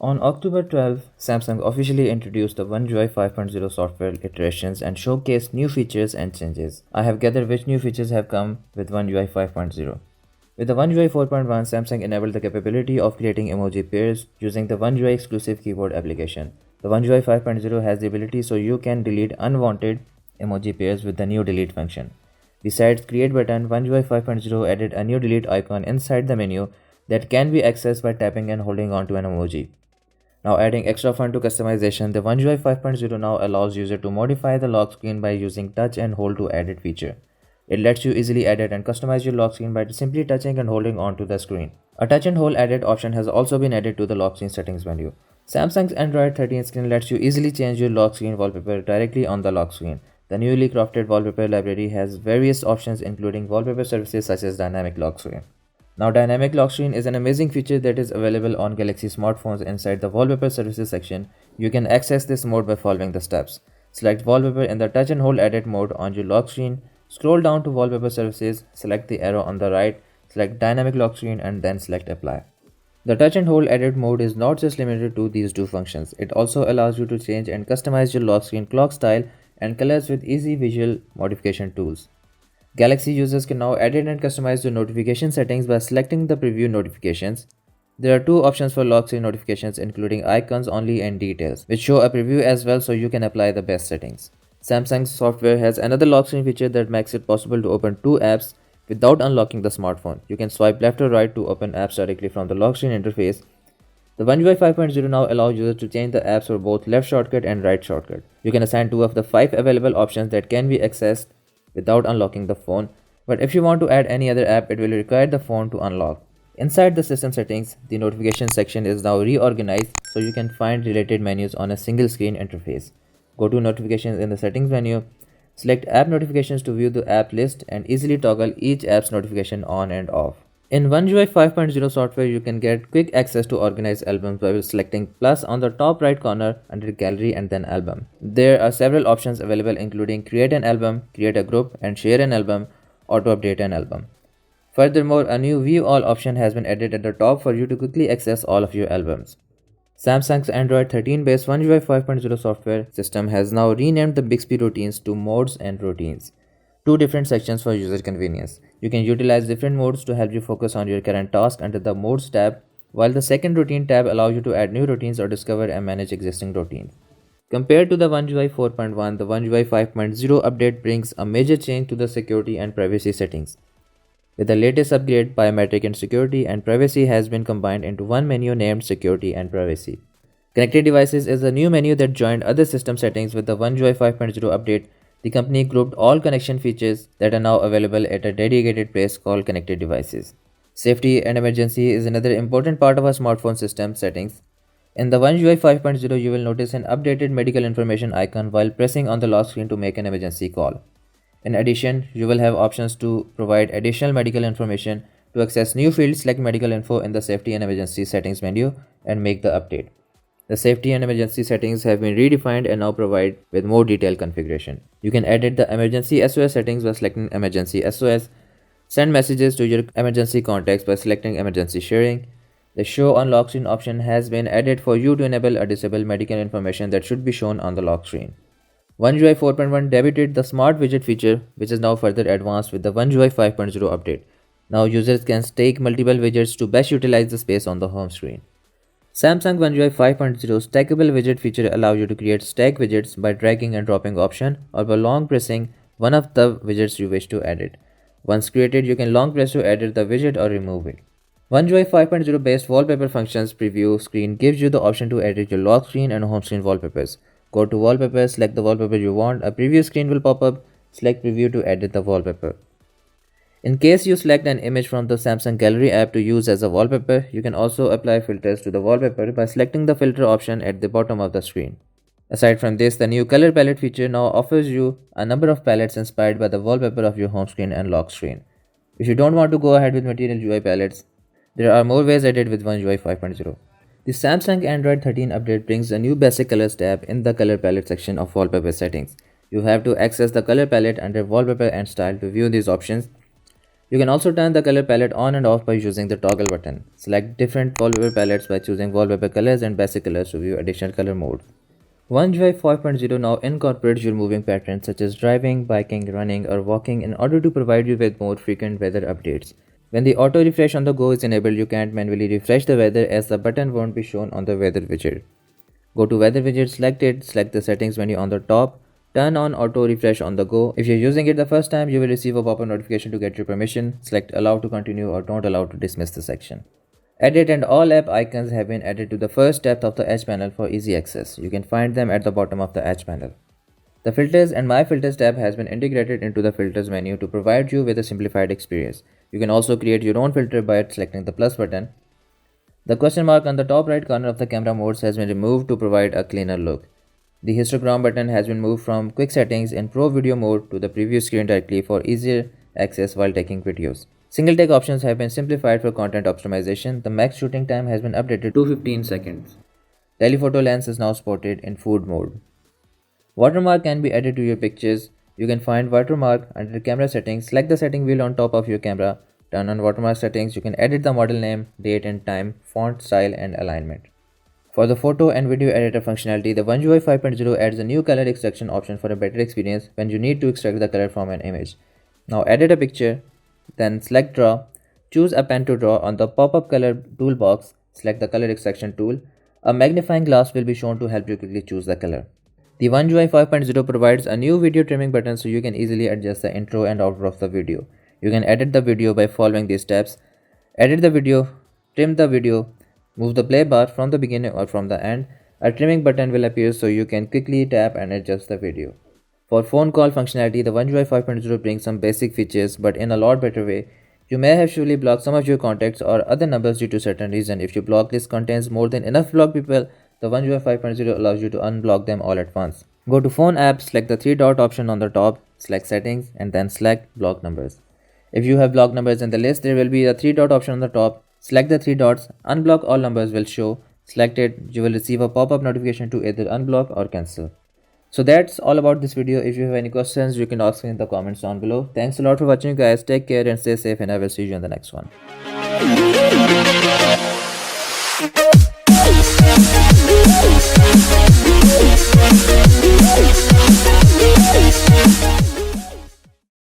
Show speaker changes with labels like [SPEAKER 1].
[SPEAKER 1] On October 12, Samsung officially introduced the OneUI 5.0 software iterations and showcased new features and changes. I have gathered which new features have come with OneUI 5.0. With the OneUI 4.1, Samsung enabled the capability of creating emoji pairs using the OneUI exclusive keyboard application. The OneUI 5.0 has the ability so you can delete unwanted emoji pairs with the new delete function. Besides Create button, OneUI 5.0 added a new delete icon inside the menu that can be accessed by tapping and holding onto an emoji. Now adding extra fun to customization, the OneUI 5.0 now allows user to modify the lock screen by using touch and hold to edit feature. It lets you easily edit and customize your lock screen by simply touching and holding onto the screen. A touch and hold edit option has also been added to the lock screen settings menu. Samsung's Android 13 screen lets you easily change your lock screen wallpaper directly on the lock screen. The newly crafted wallpaper library has various options including wallpaper services such as dynamic lock screen. Now, Dynamic Lock Screen is an amazing feature that is available on Galaxy smartphones. Inside the Wallpaper Services section, you can access this mode by following the steps. Select Wallpaper in the Touch and Hold Edit mode on your lock screen. Scroll down to Wallpaper Services, select the arrow on the right, select Dynamic Lock Screen and then select Apply. The Touch and Hold Edit mode is not just limited to these two functions. It also allows you to change and customize your lock screen clock style and colors with easy visual modification tools. Galaxy users can now edit and customize their notification settings by selecting the preview notifications. There are two options for lock screen notifications including icons only and details, which show a preview as well so you can apply the best settings. Samsung's software has another lock screen feature that makes it possible to open two apps without unlocking the smartphone. You can swipe left or right to open apps directly from the lock screen interface. The OneUI 5.0 now allows users to change the apps for both left shortcut and right shortcut. You can assign two of the 5 available options that can be accessed without unlocking the phone, but if you want to add any other app, it will require the phone to unlock. Inside the system settings, the notification section is now reorganized so you can find related menus on a single screen interface. Go to notifications in the settings menu, select app notifications to view the app list and easily toggle each app's notification on and off. In OneUI 5.0 software, you can get quick access to organized albums by selecting plus on the top right corner under gallery and then album. There are several options available including create an album, create a group and share an album, auto update an album. Furthermore, a new view all option has been added at the top for you to quickly access all of your albums. Samsung's Android 13 based OneUI 5.0 software system has now renamed the Bixby routines to modes and routines. Two different sections for user convenience. You can utilize different modes to help you focus on your current task under the Modes tab, while the second routine tab allows you to add new routines or discover and manage existing routines. Compared to the OneUI 4.1, the OneUI 5.0 update brings a major change to the security and privacy settings. With the latest upgrade, biometric and security and privacy has been combined into one menu named Security and Privacy. Connected Devices is a new menu that joined other system settings with the OneUI 5.0 update. The company grouped all connection features that are now available at a dedicated place called Connected Devices. Safety and emergency is another important part of our smartphone system settings. In the OneUI 5.0, you will notice an updated medical information icon while pressing on the lock screen to make an emergency call. In addition, you will have options to provide additional medical information. To access new fields, select medical info in the safety and emergency settings menu and make the update. The safety and emergency settings have been redefined and now provide with more detailed configuration. You can edit the emergency SOS settings by selecting emergency SOS, send messages to your emergency contacts by selecting emergency sharing. The show on lock screen option has been added for you to enable or disable medical information that should be shown on the lock screen. OneUI 4.1 debuted the smart widget feature, which is now further advanced with the OneUI 5.0 update. Now users can stake multiple widgets to best utilize the space on the home screen. Samsung OneUI 5.0 stackable widget feature allows you to create stack widgets by dragging and dropping option or by long pressing one of the widgets you wish to edit. Once created, you can long press to edit the widget or remove it. OneUI 5.0 based wallpaper functions preview screen gives you the option to edit your lock screen and home screen wallpapers. Go to Wallpaper, select the wallpaper you want, a preview screen will pop up, select preview to edit the wallpaper. In case you select an image from the Samsung Gallery app to use as a wallpaper, you can also apply filters to the wallpaper by selecting the filter option at the bottom of the screen. Aside from this, the new color palette feature now offers you a number of palettes inspired by the wallpaper of your home screen and lock screen. If you don't want to go ahead with material UI palettes, there are more ways added with OneUI 5.0. The Samsung Android 13 update brings a new basic colors tab in the color palette section of wallpaper settings. You have to access the color palette under wallpaper and style to view these options. You can also turn the color palette on and off by using the toggle button. Select different wallpaper palettes by choosing wallpaper colors and basic colors to view additional color mode. OneUI 5.0 now incorporates your moving patterns such as driving, biking, running, or walking in order to provide you with more frequent weather updates. When the auto refresh on the go is enabled, you can't manually refresh the weather as the button won't be shown on the weather widget. Go to weather widget, select it, select the settings menu on the top, turn on auto refresh on the go. If you're using it the first time, you will receive a pop-up notification to get your permission. Select allow to continue or don't allow to dismiss the section. Edit and all app icons have been added to the first tab of the edge panel for easy access. You can find them at the bottom of the edge panel. The filters and my filters tab has been integrated into the filters menu to provide you with a simplified experience. You can also create your own filter by selecting the plus button. The question mark on the top right corner of the camera modes has been removed to provide a cleaner look. The histogram button has been moved from quick settings in pro video mode to the preview screen directly for easier access while taking videos. Single take options have been simplified for content optimization. The max shooting time has been updated to 15 seconds. Telephoto lens is now spotted in food mode. Watermark can be added to your pictures. You can find watermark under camera settings. Select the setting wheel on top of your camera. Turn on watermark settings. You can edit the model name, date and time, font style and alignment. For the photo and video editor functionality, the OneUI 5.0 adds a new color extraction option for a better experience when you need to extract the color from an image. Now edit a picture, then select draw. Choose a pen to draw. On the pop-up color toolbox, select the color extraction tool. A magnifying glass will be shown to help you quickly choose the color. The OneUI 5.0 provides a new video trimming button so you can easily adjust the intro and outro of the video. You can edit the video by following these steps. Edit the video, trim the video, move the play bar from the beginning or from the end. A trimming button will appear so you can quickly tap and adjust the video. For phone call functionality, the OneUI 5.0 brings some basic features but in a lot better way. You may have surely blocked some of your contacts or other numbers due to certain reason. If your block list contains more than enough blocked people, the OneUI 5.0 allows you to unblock them all at once. Go to phone app, select the three dot option on the top, select settings and then select block numbers. If you have blocked numbers in the list, there will be a three dot option on the top. Select the three dots, unblock all numbers will show. Select it, you will receive a pop-up notification to either unblock or cancel. So that's all about this video. If you have any questions, you can ask me in the comments down below. Thanks a lot for watching guys. Take care and stay safe and I will see you in the next one.